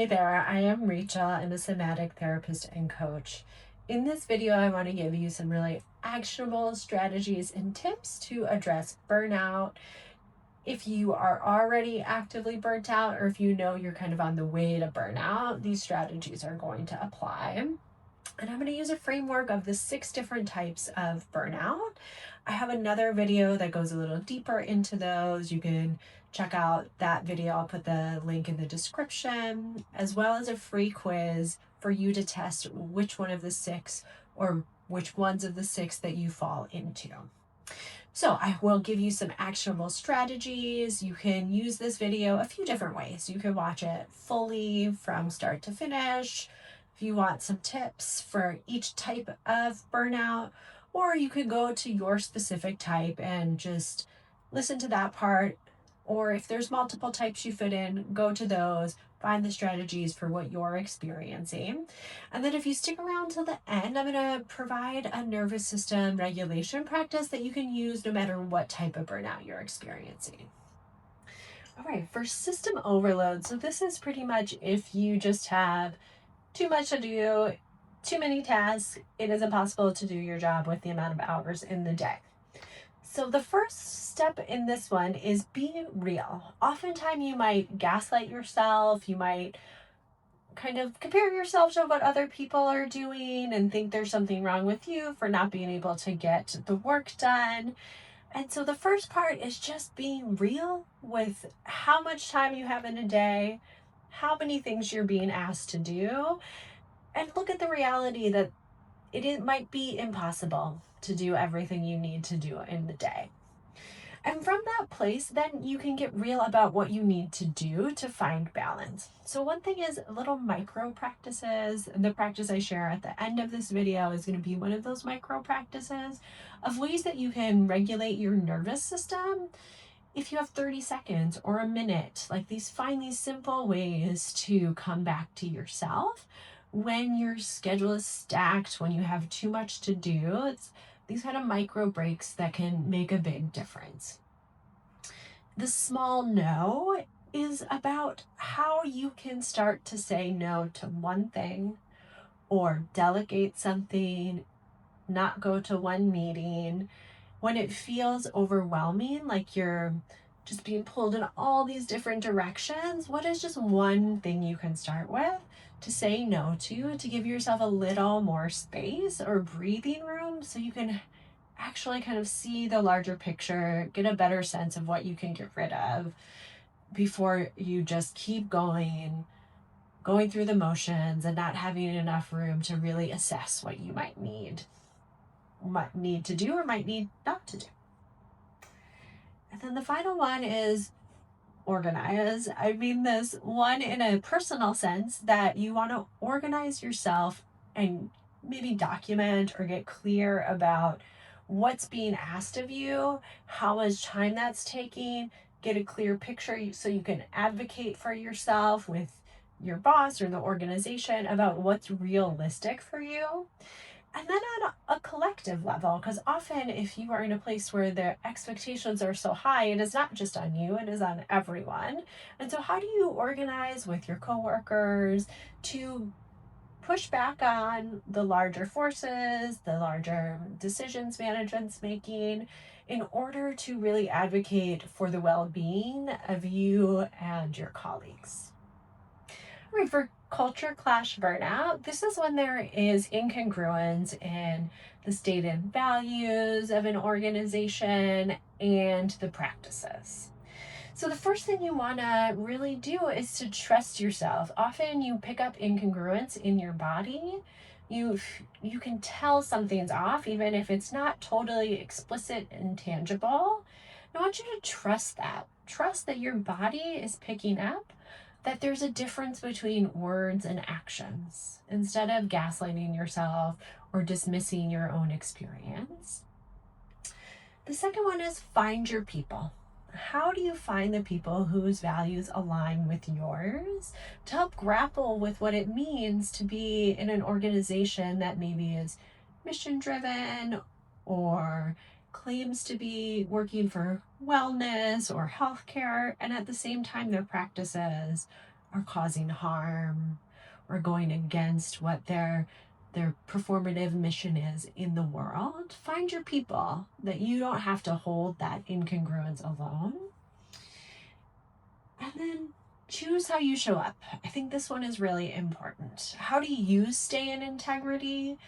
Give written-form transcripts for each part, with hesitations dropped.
Hey there, I am Rachel. I'm a somatic therapist and coach. In this video, I want to give you some really actionable strategies and tips to address burnout. If you are already actively burnt out, or if you know you're kind of on the way to burnout, these strategies are going to apply. And I'm going to use a framework of the 6 different types of burnout. I have another video that goes a little deeper into those. You can check out that video. I'll put the link in the description, as well as a free quiz for you to test which one of the 6 or which ones of the 6 that you fall into. So I will give you some actionable strategies. You can use this video a few different ways. You can watch it fully from start to finish. If you want some tips for each type of burnout, or you could go to your specific type and just listen to that part. Or if there's multiple types you fit in, go to those, find the strategies for what you're experiencing. And then if you stick around till the end, I'm going to provide a nervous system regulation practice that you can use no matter what type of burnout you're experiencing. All right, for system overload. So this is pretty much if you just have too much to do, too many tasks, it is impossible to do your job with the amount of hours in the day. So the first step in this one is being real. Oftentimes you might gaslight yourself, you might kind of compare yourself to what other people are doing and think there's something wrong with you for not being able to get the work done. And so the first part is just being real with how much time you have in a day, how many things you're being asked to do, and look at the reality that it might be impossible to do everything you need to do in the day. And from that place, then you can get real about what you need to do to find balance. So one thing is little micro practices. The practice I share at the end of this video is going to be one of those micro practices of ways that you can regulate your nervous system. If you have 30 seconds or a minute, find these simple ways to come back to yourself when your schedule is stacked, when you have too much to do. It's these kind of micro breaks that can make a big difference. The small no is about how you can start to say no to one thing or delegate something, not go to one meeting. When it feels overwhelming, like you're just being pulled in all these different directions, what is just one thing you can start with to say no to give yourself a little more space or breathing room so you can actually kind of see the larger picture, get a better sense of what you can get rid of before you just keep going through the motions and not having enough room to really assess what you might need to do or might need not to do. And then the final one is organize. I mean this one in a personal sense, that you want to organize yourself and maybe document or get clear about what's being asked of you, how much time that's taking, get a clear picture so you can advocate for yourself with your boss or the organization about what's realistic for you. And then on a collective level, because often if you are in a place where the expectations are so high, it is not just on you, it is on everyone. And so how do you organize with your coworkers to push back on the larger forces, the larger decisions management's making, in order to really advocate for the well-being of you and your colleagues? Right, for culture clash burnout, this is when there is incongruence in the stated values of an organization and the practices. So the first thing you want to really do is to trust yourself. Often you pick up incongruence in your body. You can tell something's off even if it's not totally explicit and tangible. I want you to trust that. Trust that your body is picking up that there's a difference between words and actions instead of gaslighting yourself or dismissing your own experience. The second one is find your people. How do you find the people whose values align with yours to help grapple with what it means to be in an organization that maybe is mission driven or claims to be working for wellness or healthcare, and at the same time their practices are causing harm or going against what their performative mission is in the world. Find your people that you don't have to hold that incongruence alone. And then choose how you show up. I think this one is really important. How do you stay in integrity?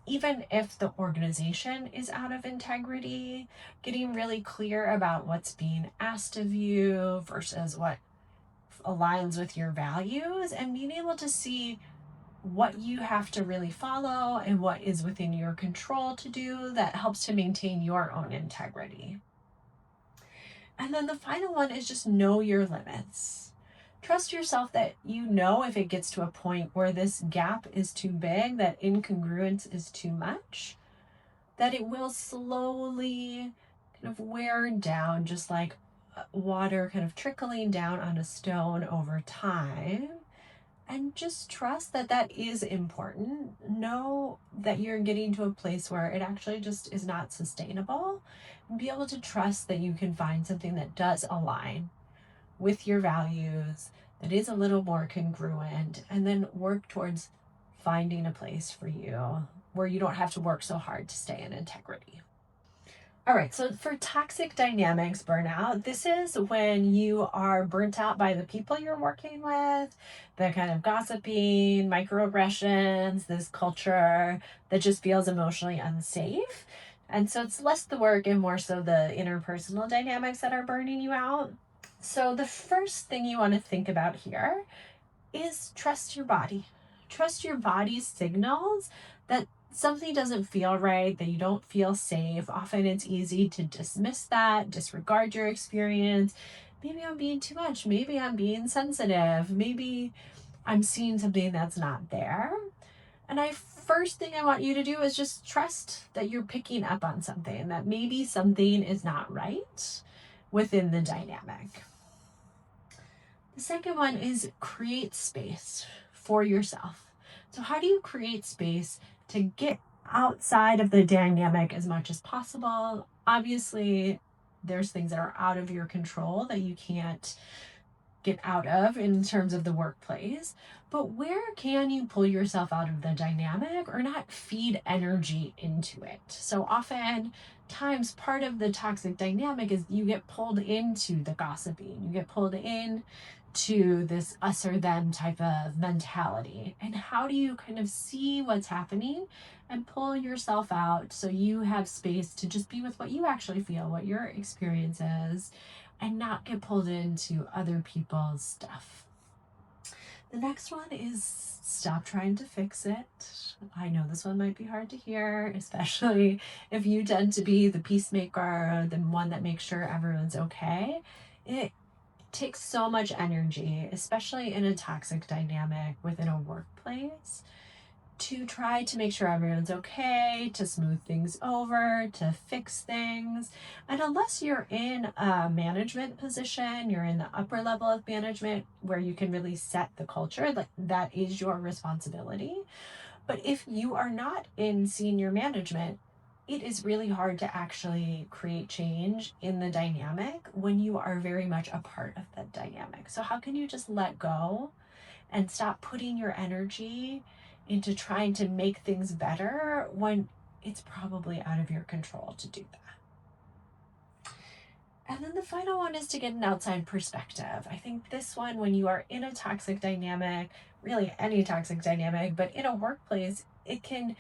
Even if the organization is out of integrity, getting really clear about what's being asked of you versus what aligns with your values, and being able to see what you have to really follow and what is within your control to do that helps to maintain your own integrity. And then the final one is just know your limits. Trust yourself that you know if it gets to a point where this gap is too big, that incongruence is too much, that it will slowly kind of wear down, just like water kind of trickling down on a stone over time. And just trust that that is important. Know that you're getting to a place where it actually just is not sustainable. And be able to trust that you can find something that does align with your values, that is a little more congruent, and then work towards finding a place for you where you don't have to work so hard to stay in integrity. All right, so for toxic dynamics burnout, this is when you are burnt out by the people you're working with, the kind of gossiping, microaggressions, this culture that just feels emotionally unsafe. And so it's less the work and more so the interpersonal dynamics that are burning you out. So the first thing you want to think about here is trust your body. Trust your body's signals that something doesn't feel right, that you don't feel safe. Often it's easy to dismiss that, disregard your experience. Maybe I'm being too much. Maybe I'm being sensitive. Maybe I'm seeing something that's not there. And first thing I want you to do is just trust that you're picking up on something, that maybe something is not right within the dynamic. The second one is create space for yourself. So how do you create space to get outside of the dynamic as much as possible? Obviously, there's things that are out of your control that you can't get out of in terms of the workplace, but where can you pull yourself out of the dynamic or not feed energy into it? So often times part of the toxic dynamic is you get pulled into the gossiping, you get pulled in to this us or them type of mentality. And how do you kind of see what's happening and pull yourself out so you have space to just be with what you actually feel, what your experience is, and not get pulled into other people's stuff. The next one is stop trying to fix it. I know this one might be hard to hear, especially if you tend to be the peacemaker, the one that makes sure everyone's okay. It takes so much energy, especially in a toxic dynamic within a workplace, to try to make sure everyone's okay, to smooth things over, to fix things. And unless you're in a management position, you're in the upper level of management where you can really set the culture, like that is your responsibility. But if you are not in senior management, it is really hard to actually create change in the dynamic when you are very much a part of that dynamic. So how can you just let go and stop putting your energy into trying to make things better when it's probably out of your control to do that? And then the final one is to get an outside perspective. I think this one, when you are in a toxic dynamic, really any toxic dynamic, but in a workplace, it can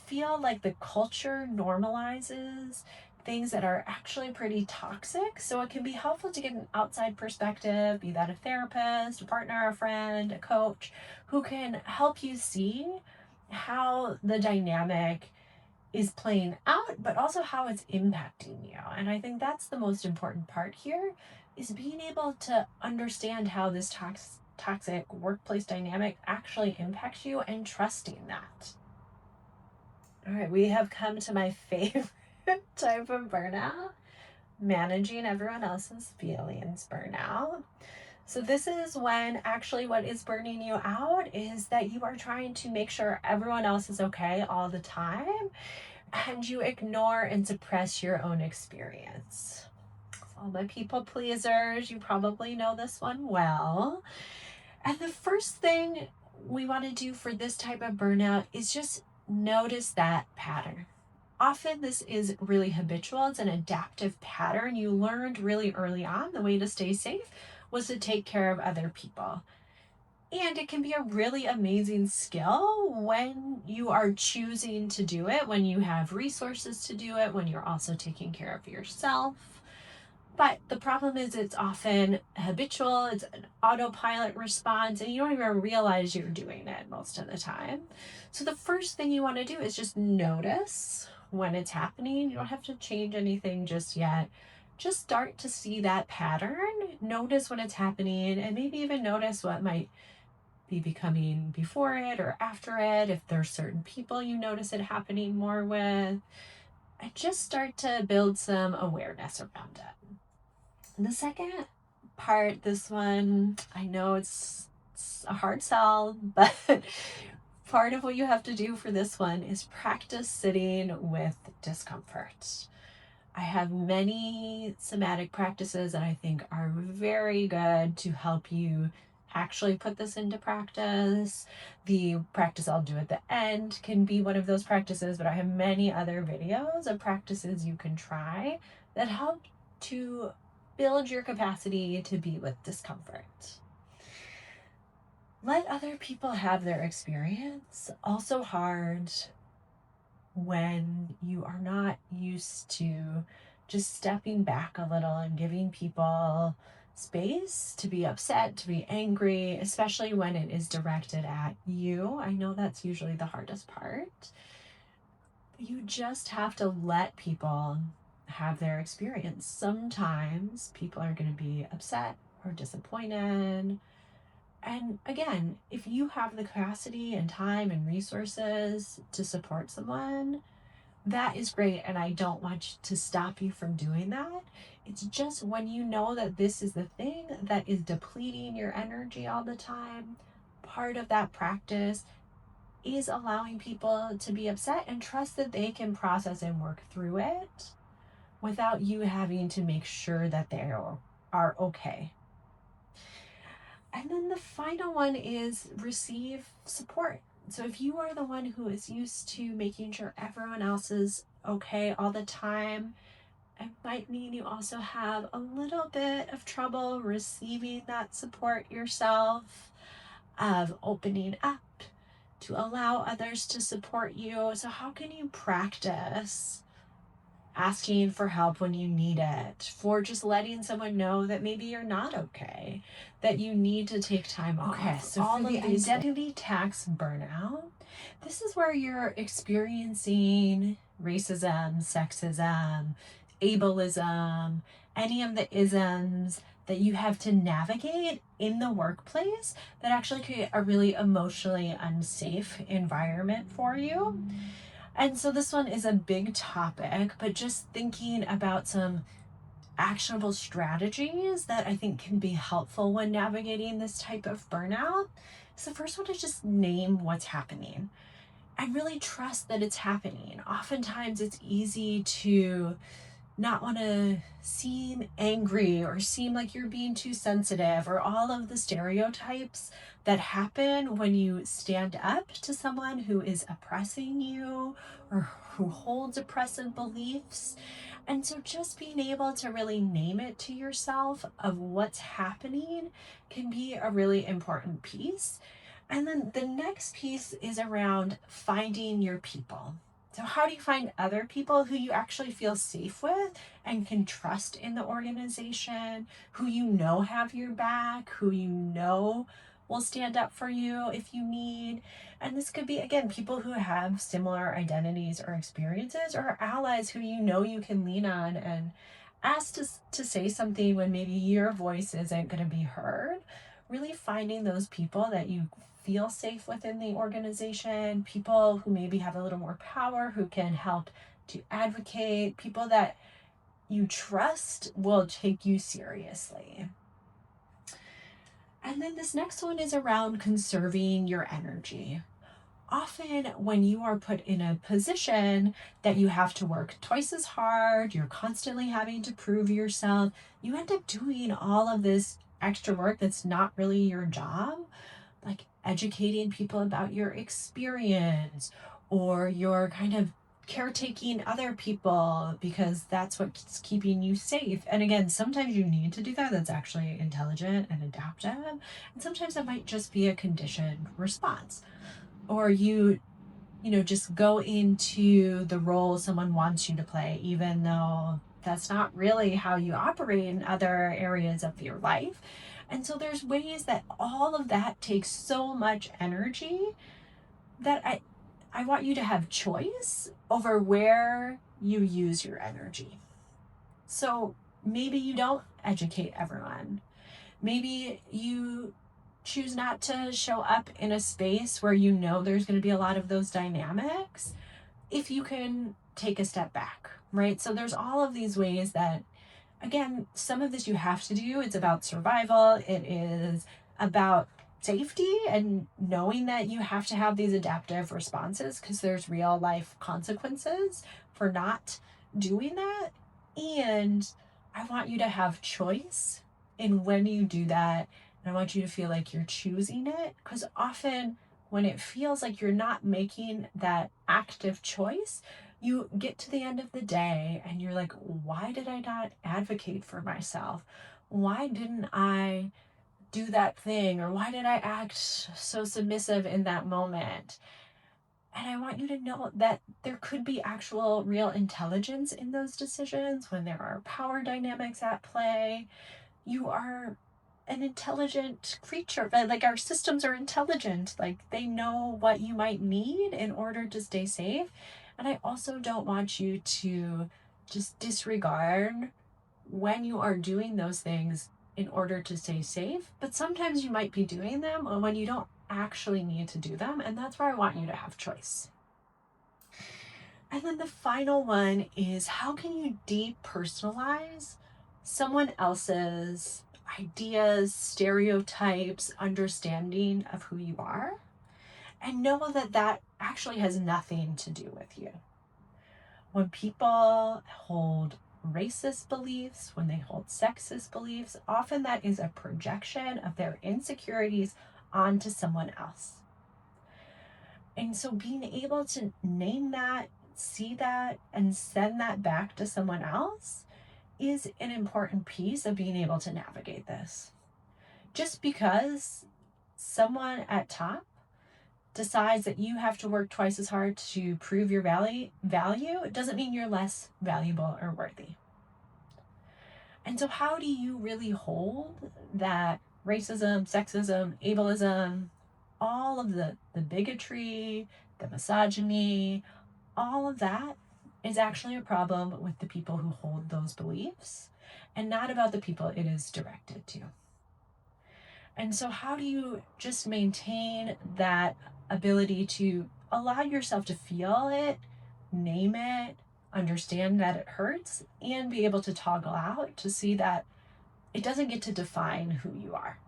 feel like the culture normalizes things that are actually pretty toxic. So it can be helpful to get an outside perspective, be that a therapist, a partner, a friend, a coach, who can help you see how the dynamic is playing out, but also how it's impacting you. And I think that's the most important part here, is being able to understand how this toxic workplace dynamic actually impacts you and trusting that. All right, we have come to my favorite type of burnout, managing everyone else's feelings burnout. So this is when actually what is burning you out is that you are trying to make sure everyone else is okay all the time, and you ignore and suppress your own experience. All my people pleasers, you probably know this one well. And the first thing we want to do for this type of burnout is just notice that pattern. Often this is really habitual. It's an adaptive pattern. You learned really early on the way to stay safe was to take care of other people. And it can be a really amazing skill when you are choosing to do it, when you have resources to do it, when you're also taking care of yourself. But the problem is it's often habitual, it's an autopilot response, and you don't even realize you're doing it most of the time. So the first thing you want to do is just notice when it's happening. You don't have to change anything just yet. Just start to see that pattern, notice when it's happening, and maybe even notice what might be becoming before it or after it, if there's certain people you notice it happening more with, and just start to build some awareness around it. And the second part, this one, I know it's a hard sell, but part of what you have to do for this one is practice sitting with discomfort. I have many somatic practices that I think are very good to help you actually put this into practice. The practice I'll do at the end can be one of those practices, but I have many other videos of practices you can try that help to build your capacity to be with discomfort. Let other people have their experience. Also hard when you are not used to just stepping back a little and giving people space to be upset, to be angry, especially when it is directed at you. I know that's usually the hardest part. You just have to let people have their experience. Sometimes people are going to be upset or disappointed. And again, if you have the capacity and time and resources to support someone, that is great. And I don't want to stop you from doing that. It's just when you know that this is the thing that is depleting your energy all the time, part of that practice is allowing people to be upset and trust that they can process and work through it without you having to make sure that they are okay. And then the final one is receive support. So if you are the one who is used to making sure everyone else is okay all the time, it might mean you also have a little bit of trouble receiving that support yourself, of opening up to allow others to support you. So how can you practice asking for help when you need it, for just letting someone know that maybe you're not okay, that you need to take time off? Okay, so all for the identity tax burnout, this is where you're experiencing racism, sexism, ableism, any of the isms that you have to navigate in the workplace that actually create a really emotionally unsafe environment for you. And so this one is a big topic, but just thinking about some actionable strategies that I think can be helpful when navigating this type of burnout. So the first one is just name what's happening and really trust that it's happening. Oftentimes it's easy to not want to seem angry or seem like you're being too sensitive, or all of the stereotypes that happen when you stand up to someone who is oppressing you or who holds oppressive beliefs. And so just being able to really name it to yourself of what's happening can be a really important piece. And then the next piece is around finding your people. So how do you find other people who you actually feel safe with and can trust in the organization, who you know have your back, who you know will stand up for you if you need? And this could be, again, people who have similar identities or experiences, or allies who you know you can lean on and ask to say something when maybe your voice isn't going to be heard. Really finding those people that you feel safe within the organization, people who maybe have a little more power, who can help to advocate, people that you trust will take you seriously. And then this next one is around conserving your energy. Often when you are put in a position that you have to work twice as hard, you're constantly having to prove yourself, you end up doing all of this extra work that's not really your job, like educating people about your experience, or you're kind of caretaking other people because that's what's keeping you safe. And again, sometimes you need to do that. That's actually intelligent and adaptive. And sometimes it might just be a conditioned response. Or you just go into the role someone wants you to play, even though that's not really how you operate in other areas of your life. And so there's ways that all of that takes so much energy that I want you to have choice over where you use your energy. So maybe you don't educate everyone. Maybe you choose not to show up in a space where you know there's going to be a lot of those dynamics if you can take a step back, right? So there's all of these ways that, again, some of this you have to do. It's about survival. It is about safety and knowing that you have to have these adaptive responses because there's real life consequences for not doing that. And I want you to have choice in when you do that. And I want you to feel like you're choosing it, because often when it feels like you're not making that active choice, you get to the end of the day and you're like, why did I not advocate for myself? Why didn't I do that thing? Or why did I act so submissive in that moment? And I want you to know that there could be actual real intelligence in those decisions when there are power dynamics at play. You are an intelligent creature. Like, our systems are intelligent. Like, they know what you might need in order to stay safe. And I also don't want you to just disregard when you are doing those things in order to stay safe. But sometimes you might be doing them when you don't actually need to do them. And that's where I want you to have choice. And then the final one is, how can you depersonalize someone else's ideas, stereotypes, understanding of who you are, and know that that actually has nothing to do with you. When people hold racist beliefs, when they hold sexist beliefs, often that is a projection of their insecurities onto someone else. And so being able to name that, see that, and send that back to someone else is an important piece of being able to navigate this. Just because someone at top decides that you have to work twice as hard to prove your value, it doesn't mean you're less valuable or worthy. And so how do you really hold that racism, sexism, ableism, all of the bigotry, the misogyny, all of that is actually a problem with the people who hold those beliefs and not about the people it is directed to. And so how do you just maintain that ability to allow yourself to feel it, name it, understand that it hurts, and be able to toggle out to see that it doesn't get to define who you are?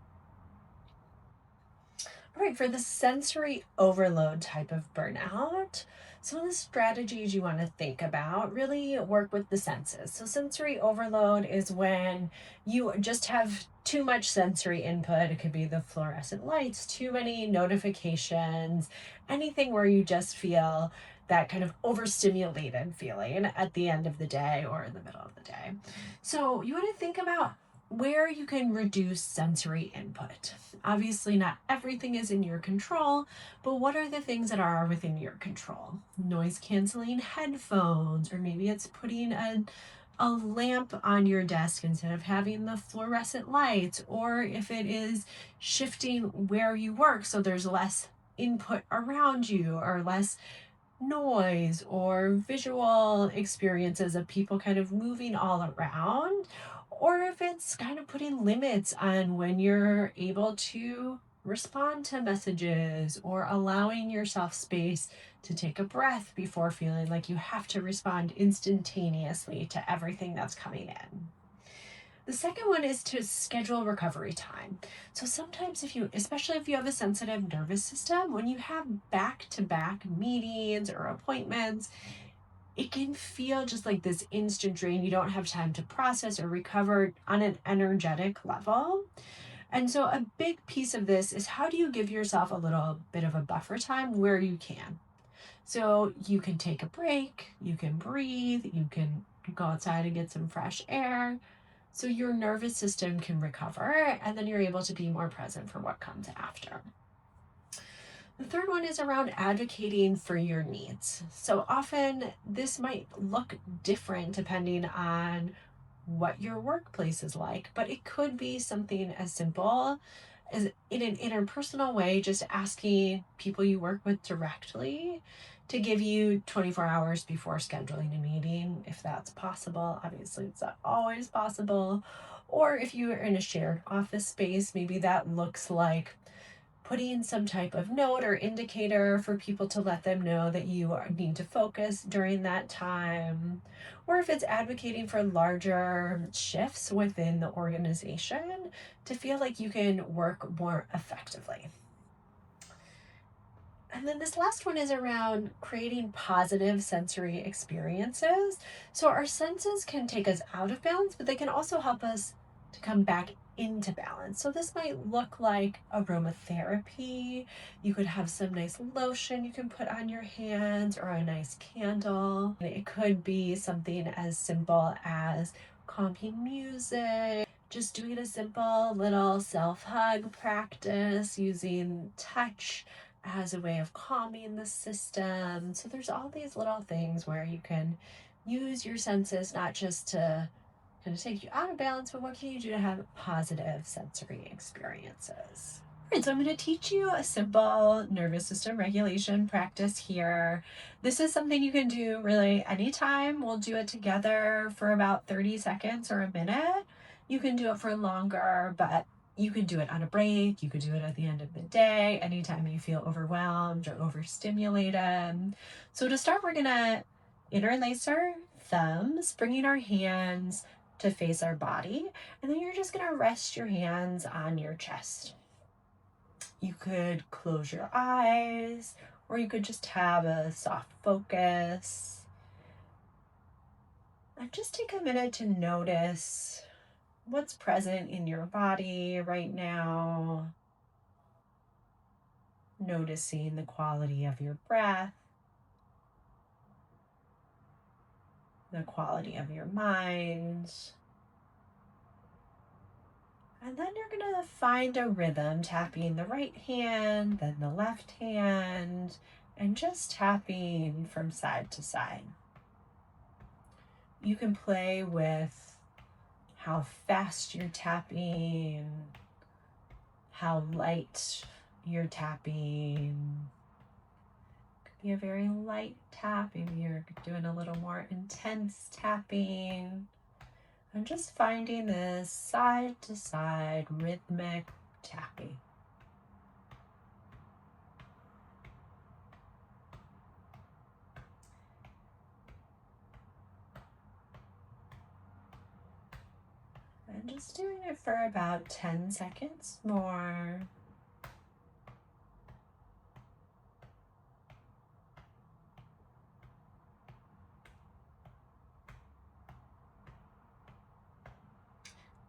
All right, for the sensory overload type of burnout, some of the strategies you want to think about really work with the senses. So sensory overload is when you just have too much sensory input. It could be the fluorescent lights, too many notifications, anything where you just feel that kind of overstimulated feeling at the end of the day or in the middle of the day. So you want to think about where you can reduce sensory input. Obviously, not everything is in your control, but what are the things that are within your control? Noise canceling headphones, or maybe it's putting a lamp on your desk instead of having the fluorescent lights, or if it is shifting where you work so there's less input around you or less noise or visual experiences of people kind of moving all around, or if it's kind of putting limits on when you're able to respond to messages or allowing yourself space to take a breath before feeling like you have to respond instantaneously to everything that's coming in. The second one is to schedule recovery time. So sometimes especially if you have a sensitive nervous system, when you have back-to-back meetings or appointments, it can feel just like this instant drain. You don't have time to process or recover on an energetic level. And so a big piece of this is, how do you give yourself a little bit of a buffer time where you can? So you can take a break, you can breathe, you can go outside and get some fresh air, so your nervous system can recover, and then you're able to be more present for what comes after. The third one is around advocating for your needs. So often this might look different depending on what your workplace is like, but it could be something as simple as, in an interpersonal way, just asking people you work with directly to give you 24 hours before scheduling a meeting, if that's possible. Obviously, it's not always possible. Or if you are in a shared office space, maybe that looks like putting some type of note or indicator for people to let them know that you need to focus during that time. Or if it's advocating for larger shifts within the organization to feel like you can work more effectively. And then this last one is around creating positive sensory experiences. So our senses can take us out of balance, but they can also help us to come back into balance. So this might look like aromatherapy. You could have some nice lotion you can put on your hands, or a nice candle. It could be something as simple as calming music, just doing a simple little self-hug practice using touch as a way of calming the system. So there's all these little things where you can use your senses, not just to kind of take you out of balance, but what can you do to have positive sensory experiences? All right, so I'm going to teach you a simple nervous system regulation practice here. This is something you can do really anytime. We'll do it together for about 30 seconds or a minute. You can do it for longer, but you can do it on a break. You could do it at the end of the day, anytime you feel overwhelmed or overstimulated. So to start, we're going to interlace our thumbs, bringing our hands to face our body, and then you're just going to rest your hands on your chest. You could close your eyes, or you could just have a soft focus. And just take a minute to notice what's present in your body right now. Noticing the quality of your breath, the quality of your mind. And then you're going to find a rhythm, tapping the right hand, then the left hand, and just tapping from side to side. You can play with how fast you're tapping, how light you're tapping. It could be a very light tap, maybe you're doing a little more intense tapping. I'm just finding this side to side rhythmic tapping. And just doing it for about 10 seconds more.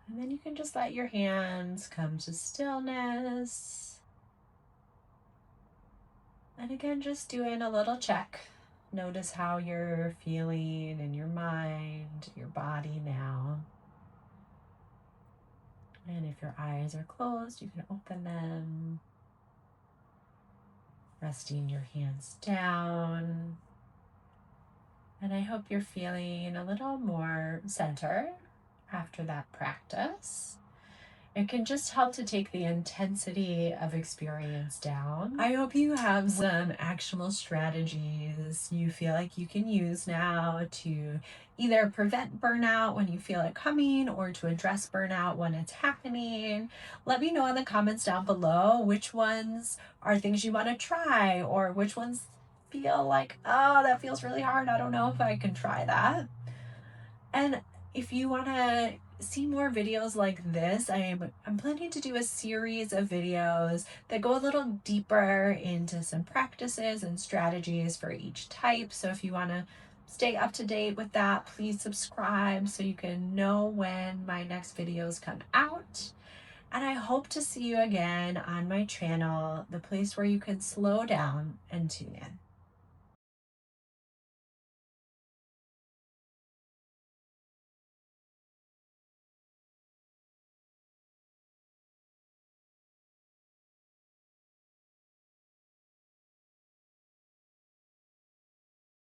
And then you can just let your hands come to stillness. And again, just doing a little check. Notice how you're feeling in your mind, your body now. And if your eyes are closed, you can open them. Resting your hands down. And I hope you're feeling a little more centered after that practice. It can just help to take the intensity of experience down. I hope you have some actionable strategies you feel like you can use now to either prevent burnout when you feel it coming, or to address burnout when it's happening. Let me know in the comments down below which ones are things you want to try, or which ones feel like, oh, that feels really hard. I don't know if I can try that. And if you want to see more videos like this, I'm planning to do a series of videos that go a little deeper into some practices and strategies for each type. So if you want to stay up to date with that, please subscribe so you can know when my next videos come out. And I hope to see you again on my channel, the place where you can slow down and tune in.